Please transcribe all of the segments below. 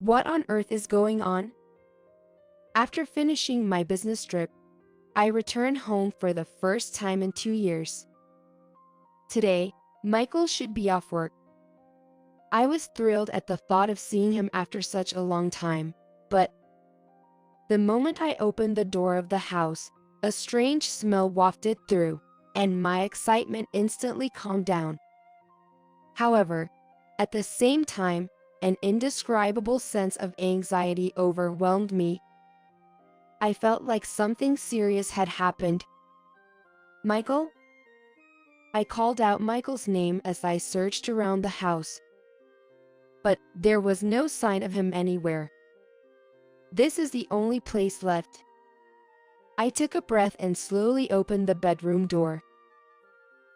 What on earth is going on? After finishing my business trip, I returned home for the first time in 2 years. Today, Michael should be off work. I was thrilled at the thought of seeing him after such a long time, but the moment I opened the door of the house, a strange smell wafted through, and my excitement instantly calmed down. However, at the same time, an indescribable sense of anxiety overwhelmed me. I felt like something serious had happened. Michael? I called out Michael's name as I searched around the house. But there was no sign of him anywhere. This is the only place left. I took a breath and slowly opened the bedroom door.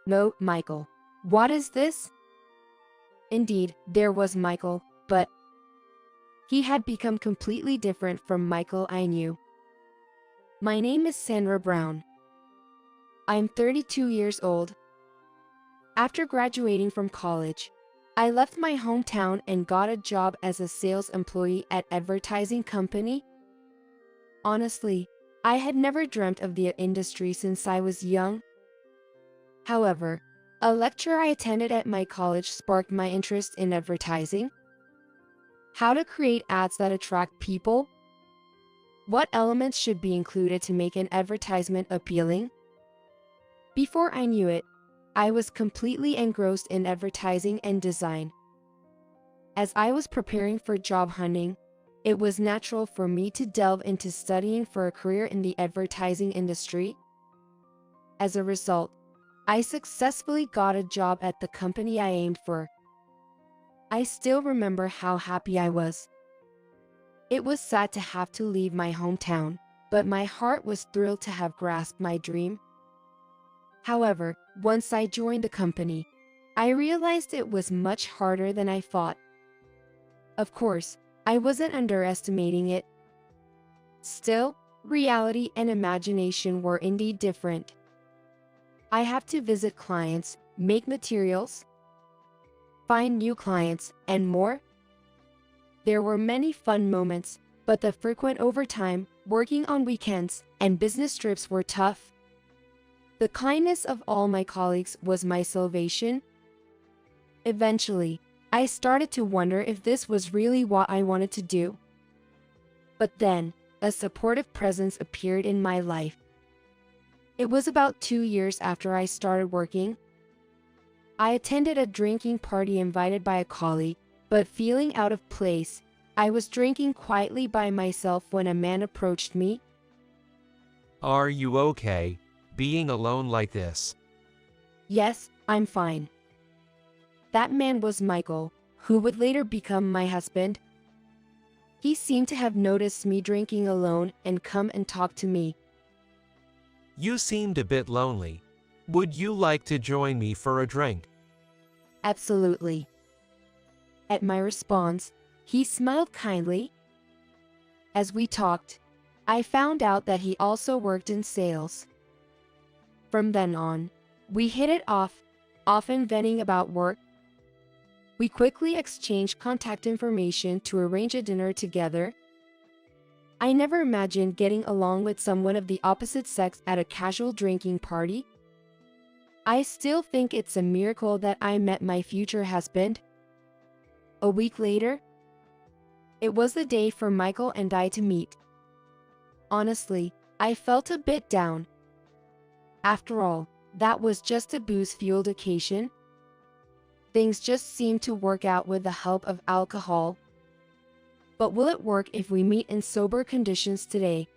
No, Michael. What is this? Indeed, there was Michael, but he had become completely different from Michael I knew. My name is Sandra Brown. I'm 32 years old. After graduating from college, I left my hometown and got a job as a sales employee at an advertising company. Honestly, I had never dreamt of the industry since I was young. However, a lecture I attended at my college sparked my interest in advertising. How to create ads that attract people? What elements should be included to make an advertisement appealing? Before I knew it, I was completely engrossed in advertising and design. As I was preparing for job hunting, it was natural for me to delve into studying for a career in the advertising industry. As a result, I successfully got a job at the company I aimed for. I still remember how happy I was. It was sad to have to leave my hometown, but my heart was thrilled to have grasped my dream. However, once I joined the company, I realized it was much harder than I thought. Of course, I wasn't underestimating it. Still, reality and imagination were indeed different. I have to visit clients, make materials, find new clients, and more. There were many fun moments, but the frequent overtime, working on weekends, and business trips were tough. The kindness of all my colleagues was my salvation. Eventually, I started to wonder if this was really what I wanted to do. But then, a supportive presence appeared in my life. It was about 2 years after I started working. I attended a drinking party invited by a colleague, but feeling out of place, I was drinking quietly by myself when a man approached me. Are you okay, being alone like this? Yes, I'm fine. That man was Michael, who would later become my husband. He seemed to have noticed me drinking alone and come and talk to me. You seemed a bit lonely. Would you like to join me for a drink? Absolutely. At my response, he smiled kindly. As we talked, I found out that he also worked in sales. From then on, we hit it off, often venting about work. We quickly exchanged contact information to arrange a dinner together. I never imagined getting along with someone of the opposite sex at a casual drinking party. I still think it's a miracle that I met my future husband. A week later, it was the day for Michael and I to meet. Honestly, I felt a bit down. After all, that was just a booze-fueled occasion. Things just seemed to work out with the help of alcohol. But will it work if we meet in sober conditions today?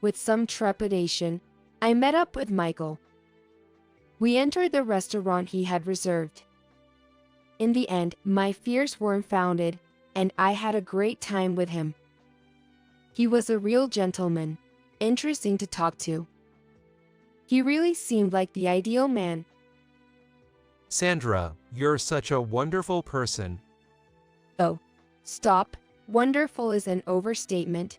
With some trepidation, I met up with Michael. We entered the restaurant he had reserved. In the end, my fears were unfounded, and I had a great time with him. He was a real gentleman, interesting to talk to. He really seemed like the ideal man. Sandra, you're such a wonderful person. Oh, stop. Wonderful is an overstatement.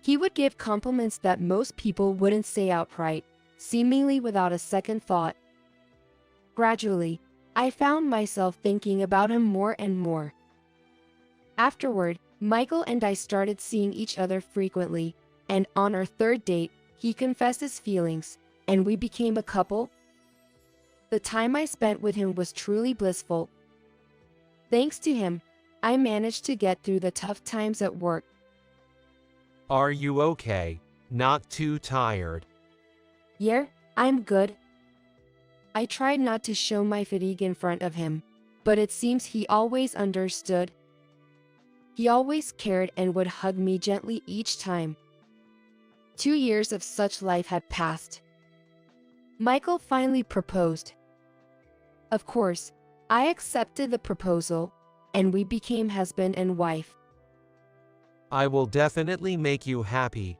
He would give compliments that most people wouldn't say outright, seemingly without a second thought. Gradually, I found myself thinking about him more and more. Afterward, Michael and I started seeing each other frequently, and on our third date, he confessed his feelings, and we became a couple. The time I spent with him was truly blissful. Thanks to him, I managed to get through the tough times at work. Are you okay? Not too tired? Yeah, I'm good. I tried not to show my fatigue in front of him, but it seems he always understood. He always cared and would hug me gently each time. 2 years of such life had passed. Michael finally proposed. Of course, I accepted the proposal, and we became husband and wife. I will definitely make you happy.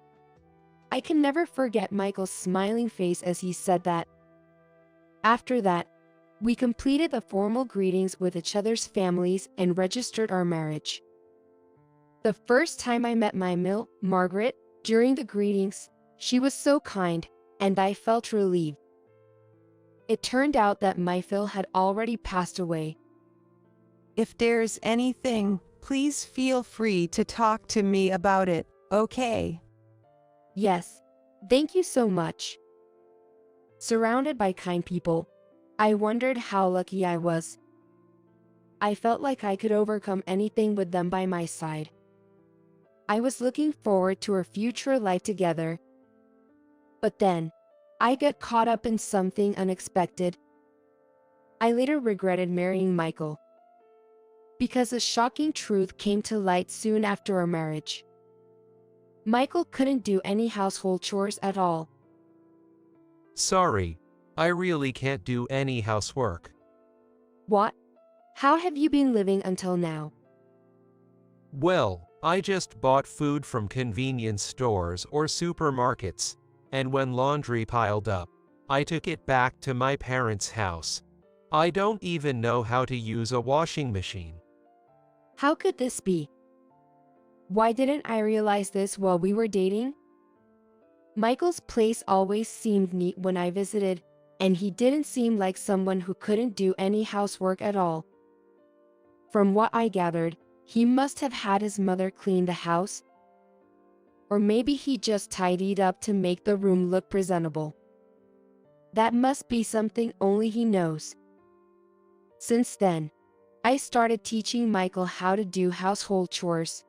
I can never forget Michael's smiling face as he said that. After that, we completed the formal greetings with each other's families and registered our marriage. The first time I met my Margaret, during the greetings, she was so kind, and I felt relieved. It turned out that my Phil had already passed away. If there's anything, please feel free to talk to me about it, okay? Yes, thank you so much. Surrounded by kind people, I wondered how lucky I was. I felt like I could overcome anything with them by my side. I was looking forward to our future life together. But then, I got caught up in something unexpected. I later regretted marrying Michael, because a shocking truth came to light soon after our marriage. Michael couldn't do any household chores at all. Sorry, I really can't do any housework. What? How have you been living until now? Well, I just bought food from convenience stores or supermarkets, and when laundry piled up, I took it back to my parents' house. I don't even know how to use a washing machine. How could this be? Why didn't I realize this while we were dating? Michael's place always seemed neat when I visited, and he didn't seem like someone who couldn't do any housework at all. From what I gathered, he must have had his mother clean the house. Or maybe he just tidied up to make the room look presentable. That must be something only he knows. Since then, I started teaching Michael how to do household chores.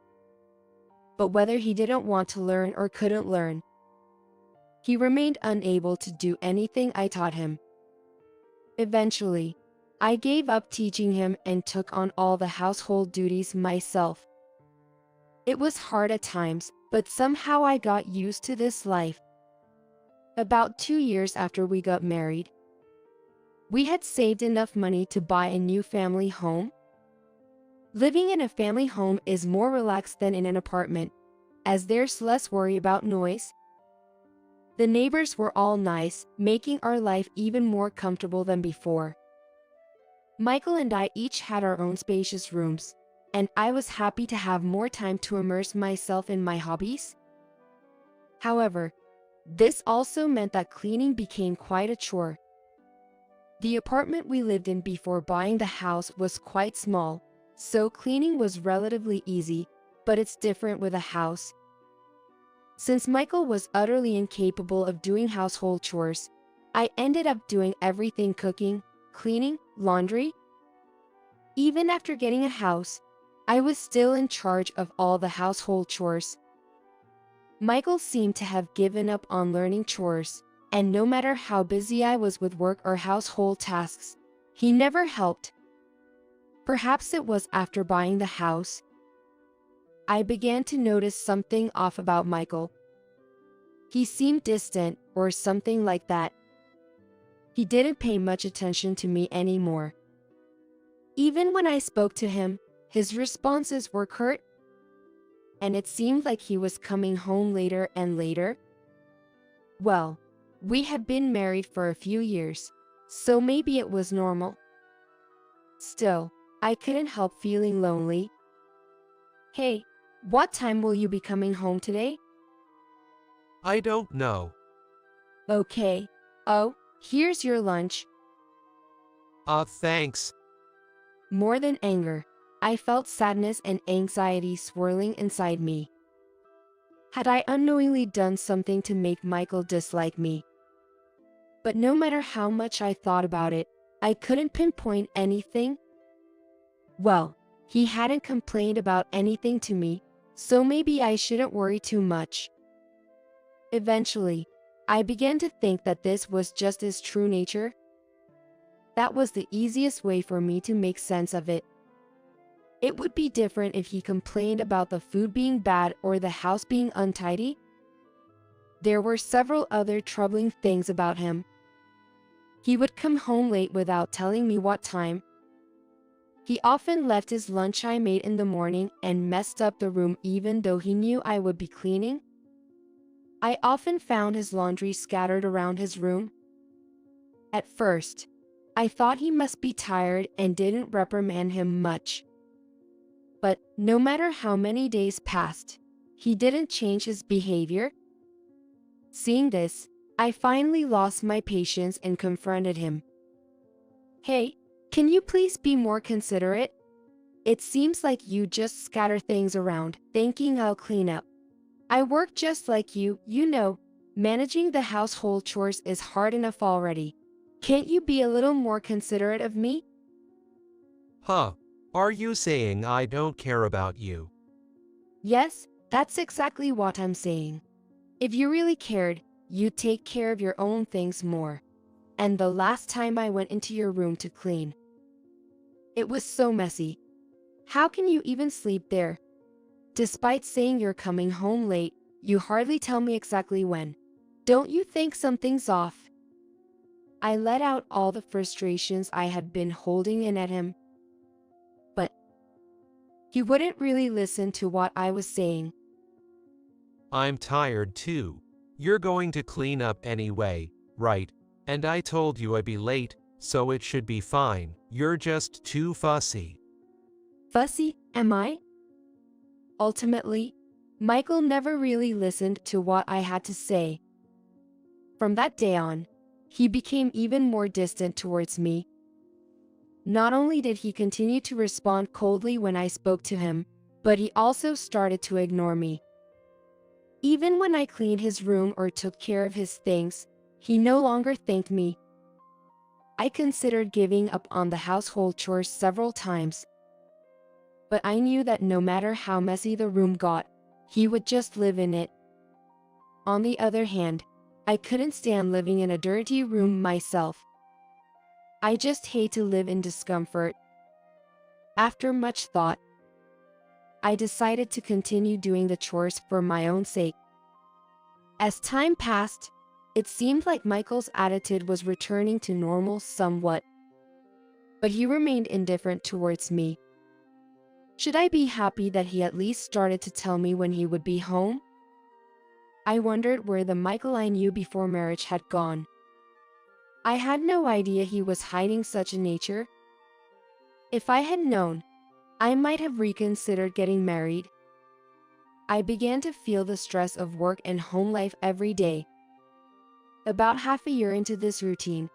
But whether he didn't want to learn or couldn't learn, he remained unable to do anything I taught him. Eventually, I gave up teaching him and took on all the household duties myself. It was hard at times, but somehow I got used to this life. About 2 years after we got married, we had saved enough money to buy a new family home. Living in a family home is more relaxed than in an apartment, as there's less worry about noise. The neighbors were all nice, making our life even more comfortable than before. Michael and I each had our own spacious rooms, and I was happy to have more time to immerse myself in my hobbies. However, this also meant that cleaning became quite a chore. The apartment we lived in before buying the house was quite small, so cleaning was relatively easy, but it's different with a house. Since Michael was utterly incapable of doing household chores, I ended up doing everything: cooking, cleaning, laundry. Even after getting a house, I was still in charge of all the household chores. Michael seemed to have given up on learning chores, and no matter how busy I was with work or household tasks, he never helped. Perhaps it was after buying the house, I began to notice something off about Michael. He seemed distant or something like that. He didn't pay much attention to me anymore. Even when I spoke to him, his responses were curt, and it seemed like he was coming home later and later. Well, we had been married for a few years, so maybe it was normal. Still, I couldn't help feeling lonely. Hey, what time will you be coming home today? I don't know. Okay. Oh, here's your lunch. Thanks. More than anger, I felt sadness and anxiety swirling inside me. Had I unknowingly done something to make Michael dislike me? But no matter how much I thought about it, I couldn't pinpoint anything. Well, he hadn't complained about anything to me, so maybe I shouldn't worry too much. Eventually, I began to think that this was just his true nature. That was the easiest way for me to make sense of it. It would be different if he complained about the food being bad or the house being untidy. There were several other troubling things about him. He would come home late without telling me what time. He often left his lunch I made in the morning and messed up the room even though he knew I would be cleaning. I often found his laundry scattered around his room. At first, I thought he must be tired and didn't reprimand him much. But no matter how many days passed, he didn't change his behavior. Seeing this, I finally lost my patience and confronted him. "Hey, can you please be more considerate? It seems like you just scatter things around, thinking I'll clean up. I work just like you know, managing the household chores is hard enough already. Can't you be a little more considerate of me?" Huh? Are you saying I don't care about you? Yes, that's exactly what I'm saying. If you really cared, you'd take care of your own things more. And the last time I went into your room to clean, it was so messy. How can you even sleep there? Despite saying you're coming home late, you hardly tell me exactly when. Don't you think something's off? I let out all the frustrations I had been holding in at him. But he wouldn't really listen to what I was saying. I'm tired too. You're going to clean up anyway, right? And I told you I'd be late, so it should be fine. You're just too fussy. Fussy, am I? Ultimately, Michael never really listened to what I had to say. From that day on, he became even more distant towards me. Not only did he continue to respond coldly when I spoke to him, but he also started to ignore me. Even when I cleaned his room or took care of his things, he no longer thanked me. I considered giving up on the household chores several times. But I knew that no matter how messy the room got, he would just live in it. On the other hand, I couldn't stand living in a dirty room myself. I just hate to live in discomfort. After much thought, I decided to continue doing the chores for my own sake. As time passed, it seemed like Michael's attitude was returning to normal somewhat. But he remained indifferent towards me. Should I be happy that he at least started to tell me when he would be home? I wondered where the Michael I knew before marriage had gone. I had no idea he was hiding such a nature. If I had known, I might have reconsidered getting married. I began to feel the stress of work and home life every day. About half a year into this routine,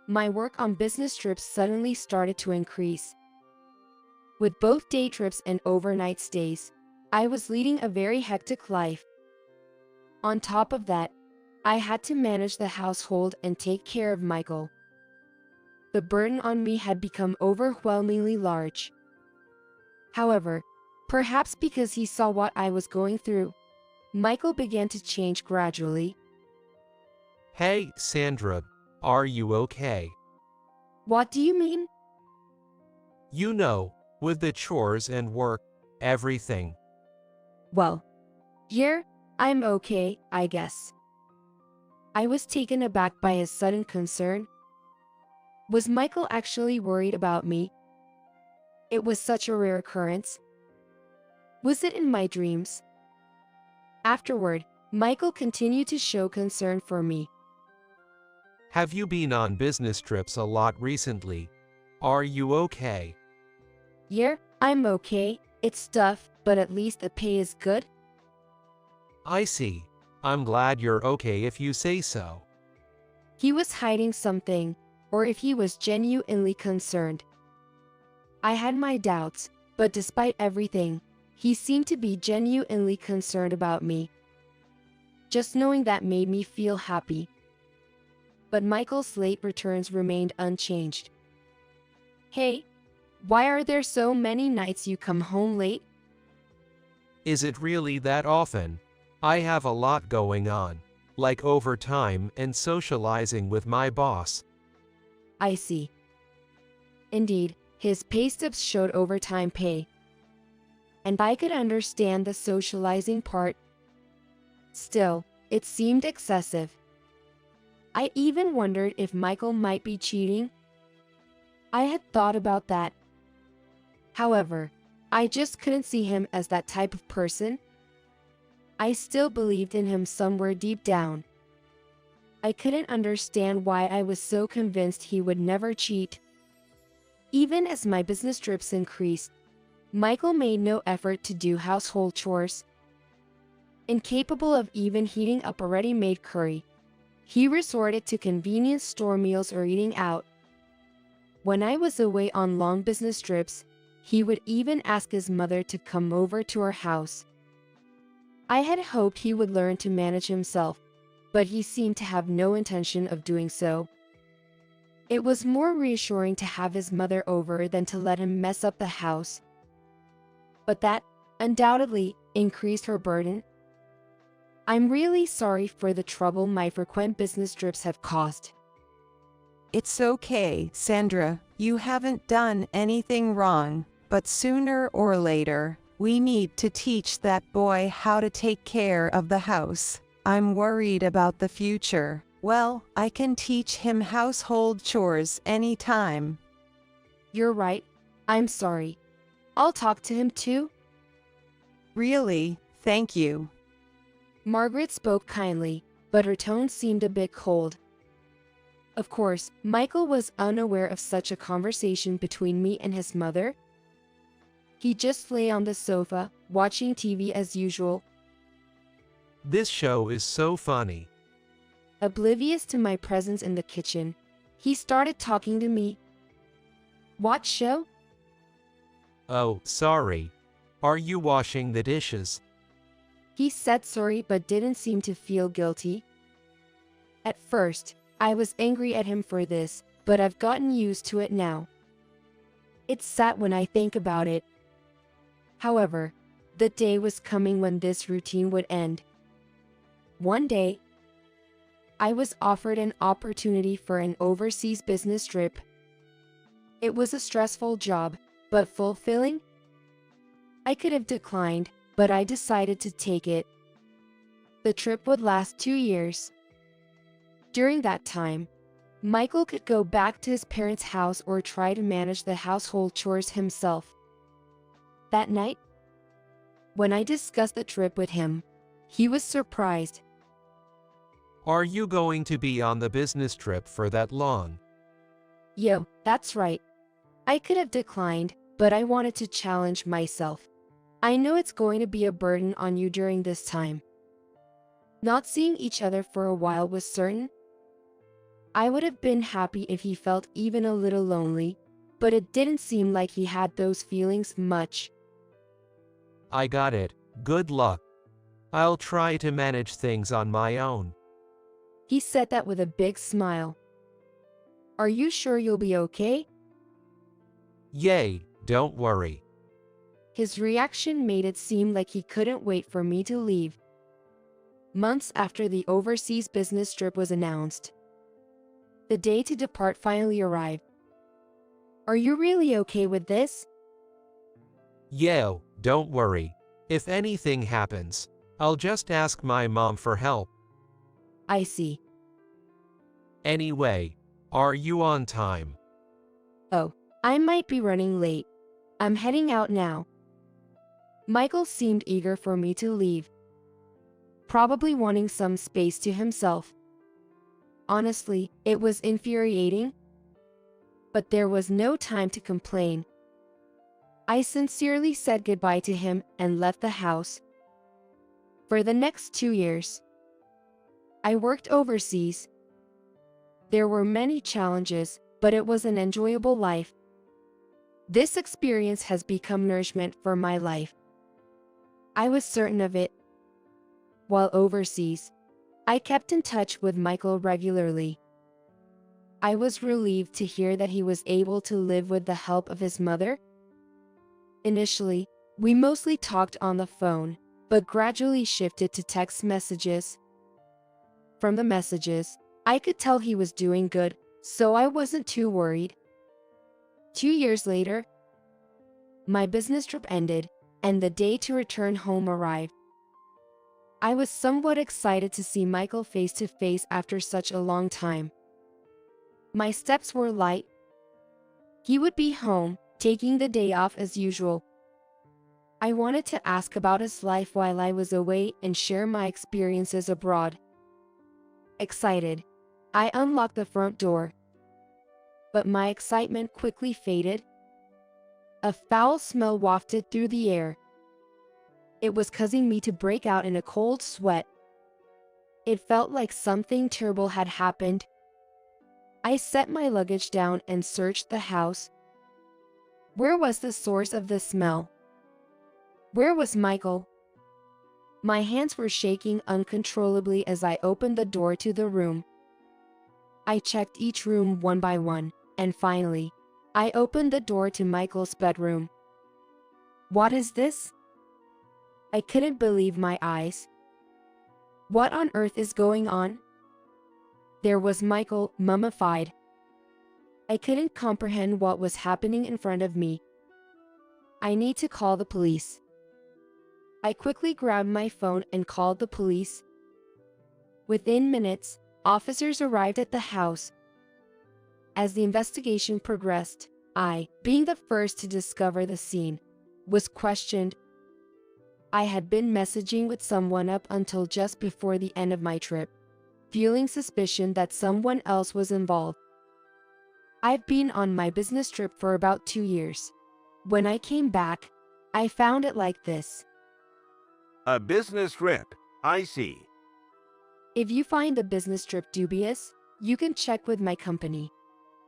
my work on business trips suddenly started to increase. With both day trips and overnight stays, I was leading a very hectic life. On top of that, I had to manage the household and take care of Michael. The burden on me had become overwhelmingly large. However, perhaps because he saw what I was going through, Michael began to change gradually. Hey, Sandra, are you okay? What do you mean? You know, with the chores and work, everything. Well, yeah, I'm okay, I guess. I was taken aback by his sudden concern. Was Michael actually worried about me? It was such a rare occurrence. Was it in my dreams? Afterward, Michael continued to show concern for me. Have you been on business trips a lot recently? Are you okay? Yeah, I'm okay. It's tough, but at least the pay is good. I see. I'm glad you're okay if you say so. He was hiding something, or if he was genuinely concerned. I had my doubts, but despite everything, he seemed to be genuinely concerned about me. Just knowing that made me feel happy. But Michael's late returns remained unchanged. Hey, why are there so many nights you come home late? Is it really that often? I have a lot going on, like overtime and socializing with my boss. I see. Indeed, his pay stubs showed overtime pay. And I could understand the socializing part. Still, it seemed excessive. I even wondered if Michael might be cheating. I had thought about that. However, I just couldn't see him as that type of person. I still believed in him somewhere deep down. I couldn't understand why I was so convinced he would never cheat. Even as my business trips increased, Michael made no effort to do household chores. Incapable of even heating up a ready-made curry, he resorted to convenience store meals or eating out. When I was away on long business trips, he would even ask his mother to come over to our house. I had hoped he would learn to manage himself, but he seemed to have no intention of doing so. It was more reassuring to have his mother over than to let him mess up the house. But that, undoubtedly, increased her burden. I'm really sorry for the trouble my frequent business trips have caused. It's okay, Sandra. You haven't done anything wrong, but sooner or later, we need to teach that boy how to take care of the house. I'm worried about the future. Well, I can teach him household chores anytime. You're right. I'm sorry. I'll talk to him too. Really, thank you. Margaret spoke kindly, but her tone seemed a bit cold. Of course, Michael was unaware of such a conversation between me and his mother. He just lay on the sofa, watching TV as usual. This show is so funny. Oblivious to my presence in the kitchen, he started talking to me. What show? Oh, sorry. Are you washing the dishes? He said sorry but didn't seem to feel guilty. At first, I was angry at him for this, but I've gotten used to it now. It's sad when I think about it. However, the day was coming when this routine would end. One day, I was offered an opportunity for an overseas business trip. It was a stressful job, but fulfilling. I could have declined, but I decided to take it. The trip would last 2 years. During that time, Michael could go back to his parents' house or try to manage the household chores himself. That night, when I discussed the trip with him, he was surprised. Are you going to be on the business trip for that long? Yo, that's right. I could have declined, but I wanted to challenge myself. I know it's going to be a burden on you during this time. Not seeing each other for a while was certain. I would have been happy if he felt even a little lonely, but it didn't seem like he had those feelings much. I got it. Good luck. I'll try to manage things on my own. He said that with a big smile. Are you sure you'll be okay? Yay, don't worry. His reaction made it seem like he couldn't wait for me to leave. Months after the overseas business trip was announced, the day to depart finally arrived. Are you really okay with this? Yeah, don't worry. If anything happens, I'll just ask my mom for help. I see. Anyway, are you on time? Oh, I might be running late. I'm heading out now. Michael seemed eager for me to leave, probably wanting some space to himself. Honestly, it was infuriating, but there was no time to complain. I sincerely said goodbye to him and left the house. For the next 2 years, I worked overseas. There were many challenges, but it was an enjoyable life. This experience has become nourishment for my life. I was certain of it. While overseas, I kept in touch with Michael regularly. I was relieved to hear that he was able to live with the help of his mother. Initially, we mostly talked on the phone, but gradually shifted to text messages. From the messages, I could tell he was doing good, so I wasn't too worried. 2 years later, my business trip ended, and the day to return home arrived. I was somewhat excited to see Michael face to face after such a long time. My steps were light. He would be home, taking the day off as usual. I wanted to ask about his life while I was away and share my experiences abroad. Excited, I unlocked the front door. But my excitement quickly faded. A foul smell wafted through the air. It was causing me to break out in a cold sweat. It felt like something terrible had happened. I set my luggage down and searched the house. Where was the source of the smell? Where was Michael? My hands were shaking uncontrollably as I opened the door to the room. I checked each room one by one, and finally, I opened the door to Michael's bedroom. What is this? I couldn't believe my eyes. What on earth is going on? There was Michael, mummified. I couldn't comprehend what was happening in front of me. I need to call the police. I quickly grabbed my phone and called the police. Within minutes, officers arrived at the house. As the investigation progressed, I, being the first to discover the scene, was questioned. I had been messaging with someone up until just before the end of my trip, feeling suspicion that someone else was involved. I've been on my business trip for about 2 years. When I came back, I found it like this. A business trip, I see. If you find the business trip dubious, you can check with my company.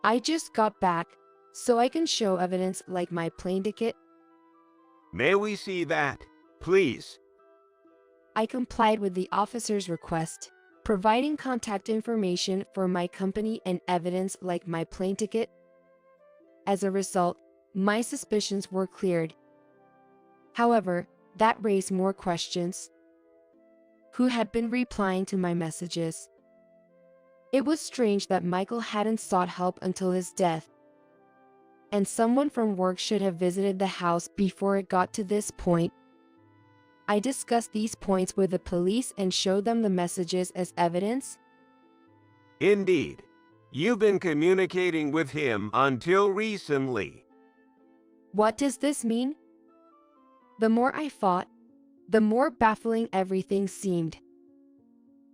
I just got back, so I can show evidence like my plane ticket. May we see that, please? I complied with the officer's request, providing contact information for my company and evidence like my plane ticket. As a result, my suspicions were cleared. However, that raised more questions. Who had been replying to my messages? It was strange that Michael hadn't sought help until his death. And someone from work should have visited the house before it got to this point. I discussed these points with the police and showed them the messages as evidence. Indeed. You've been communicating with him until recently. What does this mean? The more I thought, the more baffling everything seemed.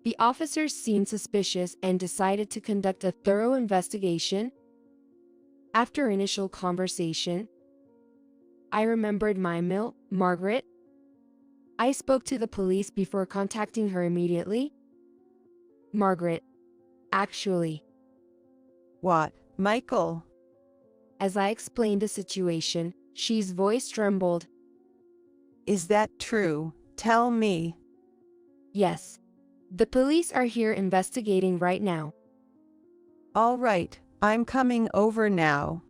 The officers seemed suspicious and decided to conduct a thorough investigation. After initial conversation, I remembered my mill, Margaret. I spoke to the police before contacting her immediately. Margaret. Actually. What, Michael? As I explained the situation, she's voice trembled. Is that true? Tell me. Yes. The police are here investigating right now. All right, I'm coming over now.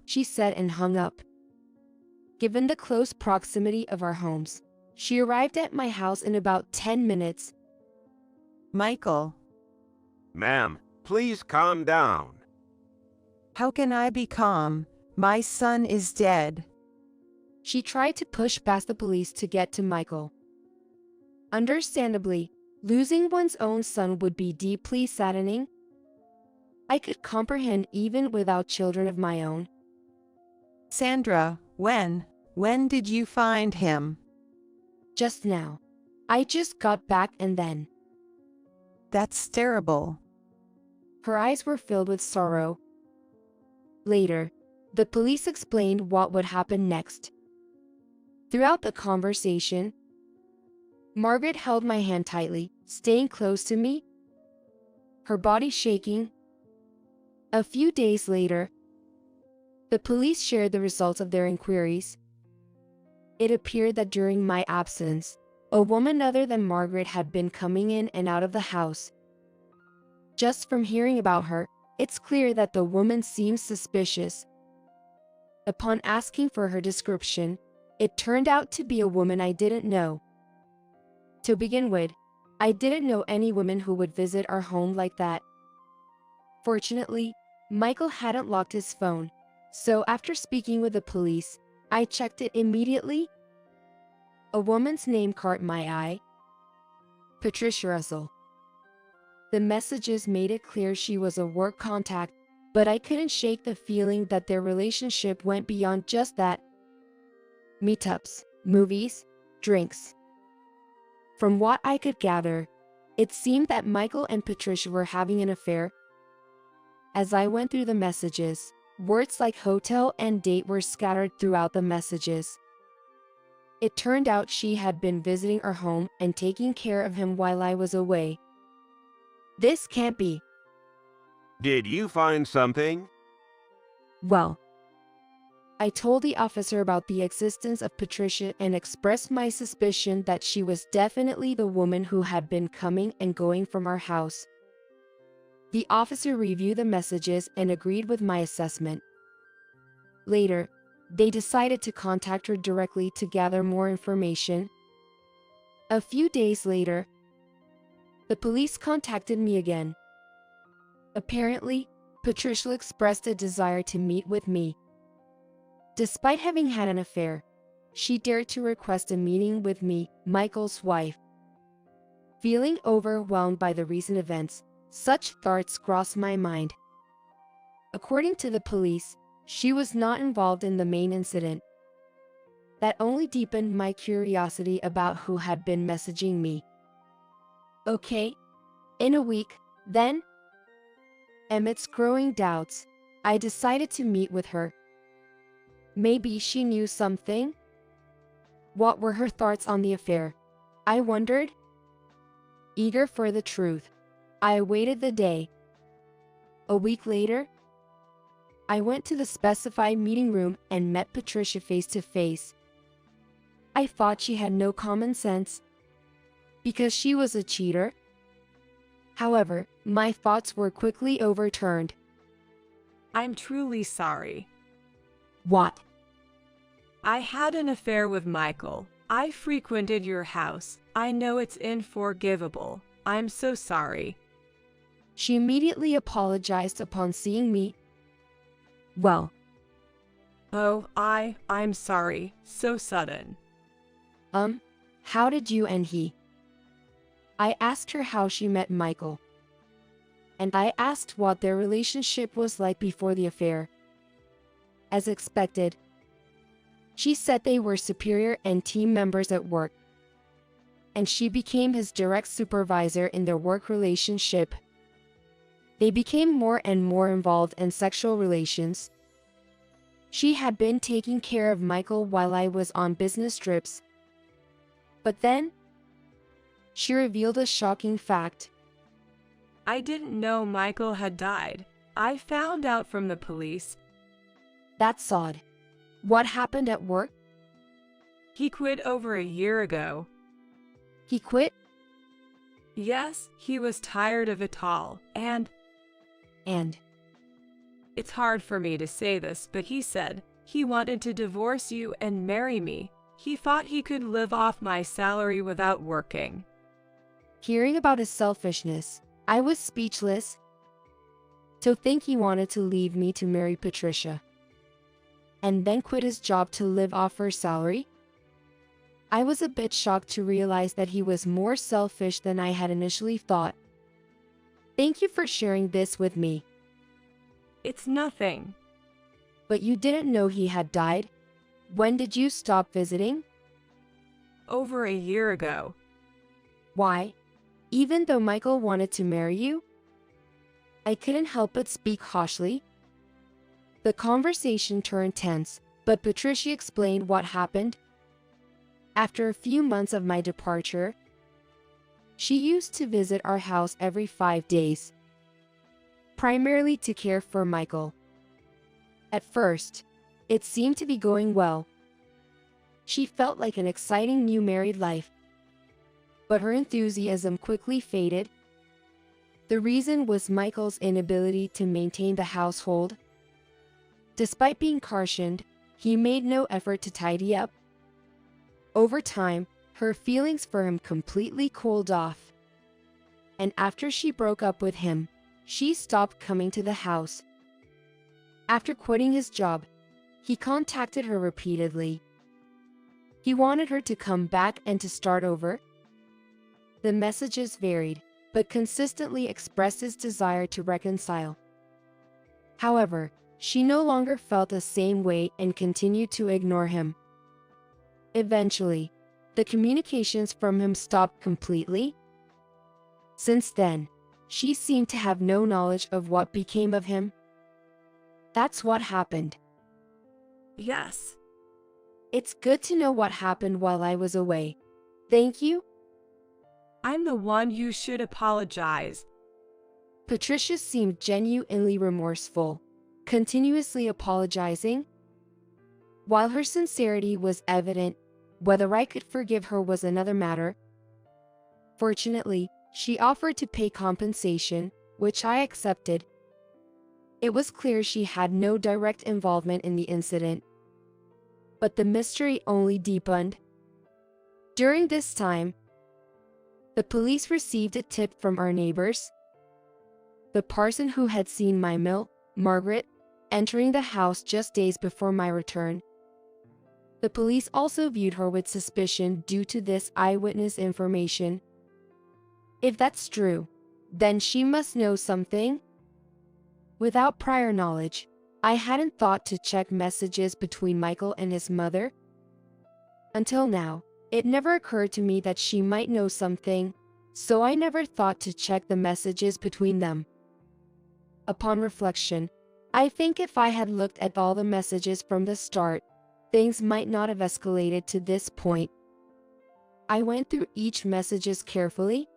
She said and hung up. Given the close proximity of our homes, she arrived at my house in about 10 minutes. Michael. Ma'am, please calm down. How can I be calm? My son is dead. She tried to push past the police to get to Michael. Understandably, losing one's own son would be deeply saddening. I could comprehend even without children of my own. Sandra, when did you find him? Just now. I just got back and then. That's terrible. Her eyes were filled with sorrow. Later, the police explained what would happen next. Throughout the conversation, Margaret held my hand tightly, staying close to me, her body shaking. A few days later, The police shared the results of their inquiries. It appeared that during my absence, a woman other than Margaret had been coming in and out of the house. Just from hearing about her, it's clear that the woman seems suspicious. Upon asking for her description, it turned out to be a woman I didn't know. To begin with, I didn't know any woman who would visit our home like that. Fortunately, Michael hadn't locked his phone, so after speaking with the police, I checked it immediately. A woman's name caught my eye. Patricia Russell. The messages made it clear she was a work contact, but I couldn't shake the feeling that their relationship went beyond just that. Meetups, movies, drinks. From what I could gather, it seemed that Michael and Patricia were having an affair. As I went through the messages, words like hotel and date were scattered throughout the messages. It turned out she had been visiting our home and taking care of him while I was away. This can't be. Did you find something? Well, I told the officer about the existence of Patricia and expressed my suspicion that she was definitely the woman who had been coming and going from our house. The officer reviewed the messages and agreed with my assessment. Later, they decided to contact her directly to gather more information. A few days later, the police contacted me again. Apparently, Patricia expressed a desire to meet with me. Despite having had an affair, she dared to request a meeting with me, Michael's wife. Feeling overwhelmed by the recent events, such thoughts crossed my mind. According to the police, she was not involved in the main incident. That only deepened my curiosity about who had been messaging me. Okay, in a week, then, amidst growing doubts, I decided to meet with her. Maybe she knew something? What were her thoughts on the affair? I wondered. Eager for the truth, I awaited the day. A week later, I went to the specified meeting room and met Patricia face to face. I thought she had no common sense, because she was a cheater. However, my thoughts were quickly overturned. I'm truly sorry. What? I had an affair with Michael. I frequented your house. I know it's unforgivable. I'm so sorry. She immediately apologized upon seeing me. Well, Oh, I'm sorry. So sudden. how did you and he? I asked her how she met Michael. And I asked what their relationship was like before the affair. As expected, she said they were superior and team members at work, and she became his direct supervisor in their work relationship. They became more and more involved in sexual relations. She had been taking care of Michael while I was on business trips. But then, she revealed a shocking fact. I didn't know Michael had died. I found out from the police. That's odd. What happened at work? He quit over a year ago. He quit? Yes, he was tired of it all, and it's hard for me to say this, but he said he wanted to divorce you and marry me. He thought he could live off my salary without working. Hearing about his selfishness, I was speechless. To think he wanted to leave me to marry Patricia, and then quit his job to live off her salary? I was a bit shocked to realize that he was more selfish than I had initially thought. Thank you for sharing this with me. It's nothing. But you didn't know he had died? When did you stop visiting? Over a year ago. Why? Even though Michael wanted to marry you? I couldn't help but speak harshly. The conversation turned tense, but Patricia explained what happened. After a few months of my departure, she used to visit our house every 5 days, primarily to care for Michael. At first, it seemed to be going well. She felt like an exciting new married life. But her enthusiasm quickly faded. The reason was Michael's inability to maintain the household. Despite being cautioned, he made no effort to tidy up. Over time, her feelings for him completely cooled off. And after she broke up with him, she stopped coming to the house. After quitting his job, he contacted her repeatedly. He wanted her to come back and to start over. The messages varied, but consistently expressed his desire to reconcile. However, she no longer felt the same way and continued to ignore him. Eventually, the communications from him stopped completely. Since then, she seemed to have no knowledge of what became of him. That's what happened. Yes. It's good to know what happened while I was away. Thank you. I'm the one who should apologize. Patricia seemed genuinely remorseful, continuously apologizing. While her sincerity was evident, whether I could forgive her was another matter. Fortunately, she offered to pay compensation, which I accepted. It was clear she had no direct involvement in the incident. But the mystery only deepened. During this time, the police received a tip from our neighbors. The person who had seen my mill, Margaret, entering the house just days before my return. The police also viewed her with suspicion due to this eyewitness information. If that's true, then she must know something. Without prior knowledge, I hadn't thought to check messages between Michael and his mother. Until now, it never occurred to me that she might know something, so I never thought to check the messages between them. Upon reflection, I think if I had looked at all the messages from the start, things might not have escalated to this point. I went through each messages carefully.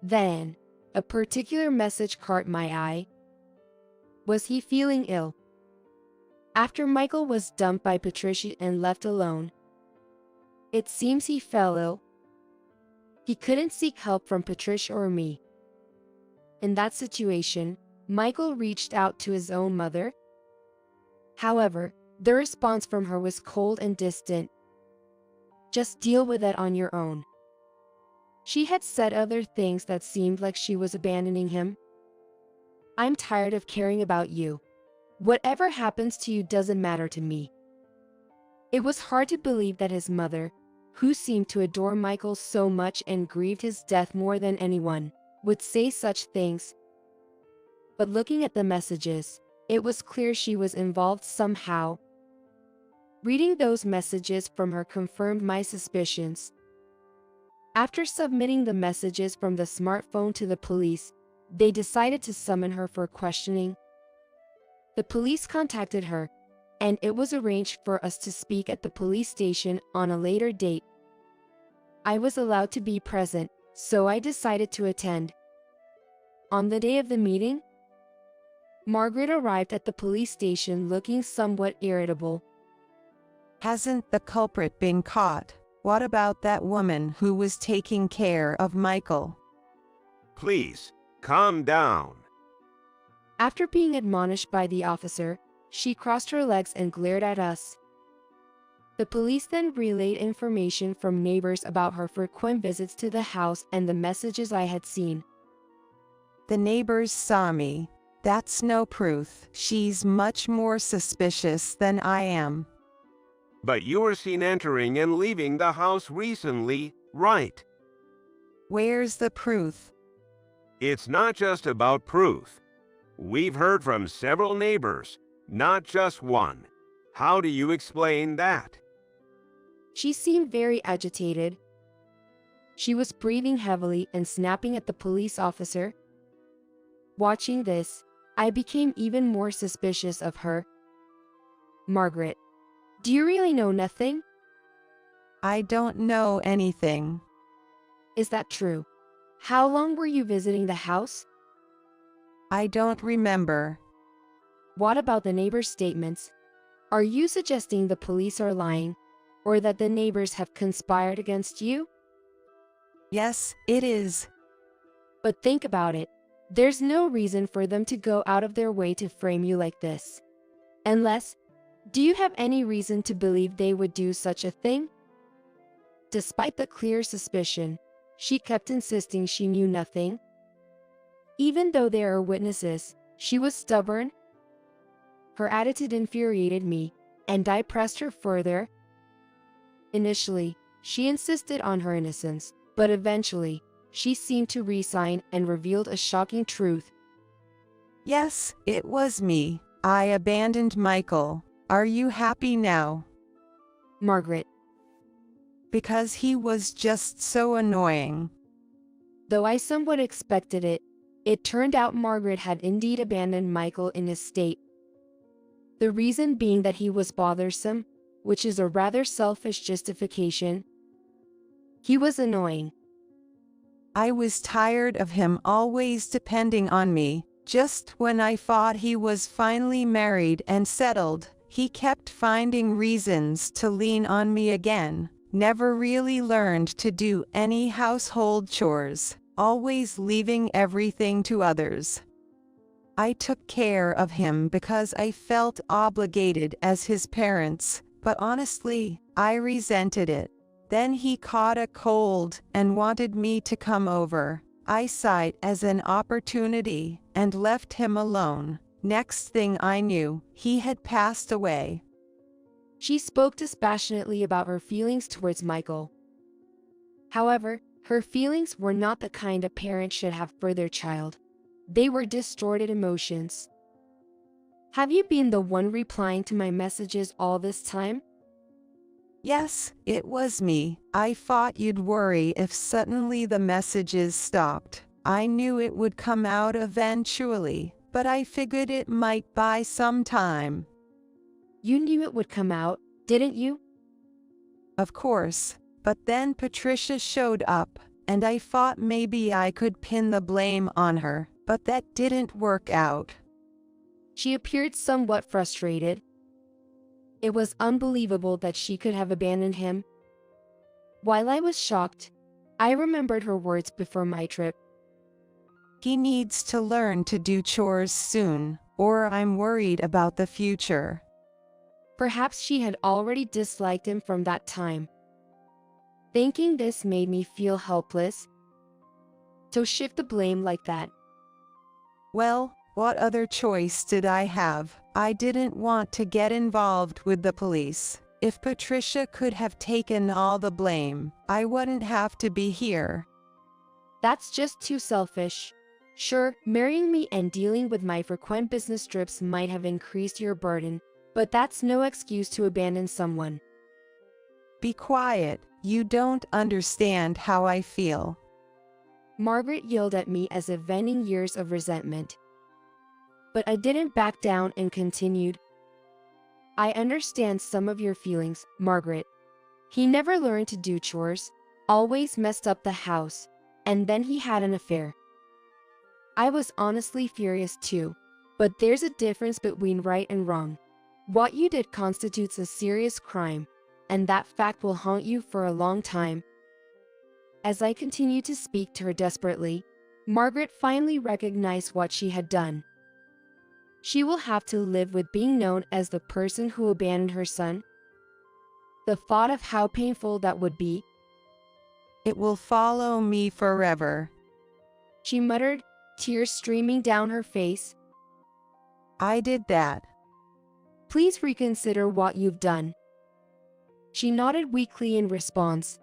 Then, a particular message caught my eye. Was he feeling ill? After Michael was dumped by Patricia and left alone, it seems he fell ill. He couldn't seek help from Patricia or me. In that situation, Michael reached out to his own mother. However, the response from her was cold and distant. Just deal with it on your own. She had said other things that seemed like she was abandoning him. I'm tired of caring about you. Whatever happens to you doesn't matter to me. It was hard to believe that his mother, who seemed to adore Michael so much and grieved his death more than anyone, would say such things. But looking at the messages, it was clear she was involved somehow. Reading those messages from her confirmed my suspicions. After submitting the messages from the smartphone to the police, they decided to summon her for questioning. The police contacted her, and it was arranged for us to speak at the police station on a later date. I was allowed to be present, so I decided to attend. On the day of the meeting, Margaret arrived at the police station looking somewhat irritable. Hasn't the culprit been caught? What about that woman who was taking care of Michael? Please, calm down. After being admonished by the officer, she crossed her legs and glared at us. The police then relayed information from neighbors about her frequent visits to the house and the messages I had seen. The neighbors saw me. That's no proof. She's much more suspicious than I am. But you were seen entering and leaving the house recently, right? Where's the proof? It's not just about proof. We've heard from several neighbors, not just one. How do you explain that? She seemed very agitated. She was breathing heavily and snapping at the police officer. Watching this, I became even more suspicious of her. Margaret, do you really know nothing? I don't know anything. Is that true? How long were you visiting the house? I don't remember. What about the neighbors' statements? Are you suggesting the police are lying, or that the neighbors have conspired against you? Yes, it is. But think about it. There's no reason for them to go out of their way to frame you like this. Unless, do you have any reason to believe they would do such a thing? Despite the clear suspicion, she kept insisting she knew nothing. Even though there are witnesses, she was stubborn. Her attitude infuriated me, and I pressed her further. Initially, she insisted on her innocence, but eventually, she seemed to resign and revealed a shocking truth. Yes, it was me. I abandoned Michael. Are you happy now? Margaret. Because he was just so annoying. Though I somewhat expected it, it turned out Margaret had indeed abandoned Michael in his state. The reason being that he was bothersome, which is a rather selfish justification. He was annoying. I was tired of him always depending on me. Just when I thought he was finally married and settled, he kept finding reasons to lean on me again. Never really learned to do any household chores, always leaving everything to others. I took care of him because I felt obligated as his parents, but honestly, I resented it. Then he caught a cold and wanted me to come over. I saw it as an opportunity and left him alone. Next thing I knew, he had passed away. She spoke dispassionately about her feelings towards Michael. However, her feelings were not the kind a parent should have for their child. They were distorted emotions. Have you been the one replying to my messages all this time? Yes, it was me. I thought you'd worry if suddenly the messages stopped. I knew it would come out eventually, but I figured it might buy some time. You knew it would come out, didn't you? Of course, but then Patricia showed up, and I thought maybe I could pin the blame on her, but that didn't work out. She appeared somewhat frustrated. It was unbelievable that she could have abandoned him. While I was shocked, I remembered her words before my trip. He needs to learn to do chores soon, or I'm worried about the future. Perhaps she had already disliked him from that time. Thinking this made me feel helpless. To shift the blame like that. Well, what other choice did I have? I didn't want to get involved with the police. If Patricia could have taken all the blame, I wouldn't have to be here. That's just too selfish. Sure, marrying me and dealing with my frequent business trips might have increased your burden, but that's no excuse to abandon someone. Be quiet. You don't understand how I feel. Margaret yelled at me as if venting years of resentment. But I didn't back down and continued. I understand some of your feelings, Margaret. He never learned to do chores, always messed up the house, and then he had an affair. I was honestly furious too, but there's a difference between right and wrong. What you did constitutes a serious crime, and that fact will haunt you for a long time. As I continued to speak to her desperately, Margaret finally recognized what she had done. She will have to live with being known as the person who abandoned her son. The thought of how painful that would be. It will follow me forever. She muttered, tears streaming down her face. I did that. Please reconsider what you've done. She nodded weakly in response.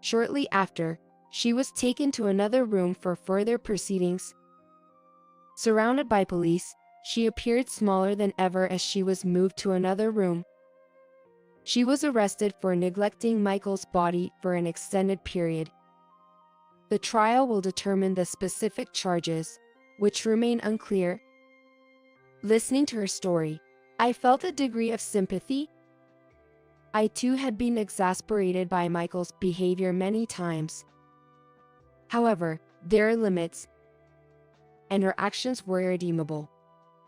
Shortly after, she was taken to another room for further proceedings. Surrounded by police, she appeared smaller than ever as she was moved to another room. She was arrested for neglecting Michael's body for an extended period. The trial will determine the specific charges, which remain unclear. Listening to her story, I felt a degree of sympathy. I too had been exasperated by Michael's behavior many times. However, there are limits, and her actions were irredeemable.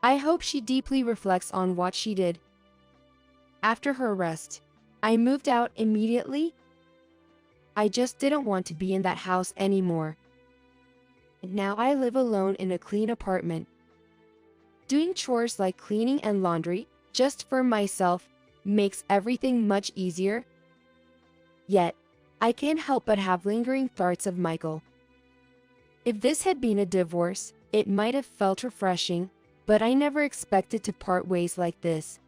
I hope she deeply reflects on what she did. After her arrest, I moved out immediately. I just didn't want to be in that house anymore. And now I live alone in a clean apartment. Doing chores like cleaning and laundry, just for myself, makes everything much easier. Yet, I can't help but have lingering thoughts of Michael. If this had been a divorce, it might have felt refreshing, but I never expected to part ways like this.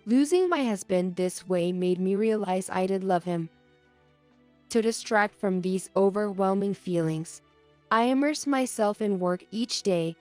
Losing my husband this way made me realize I did love him. To distract from these overwhelming feelings, I immerse myself in work each day,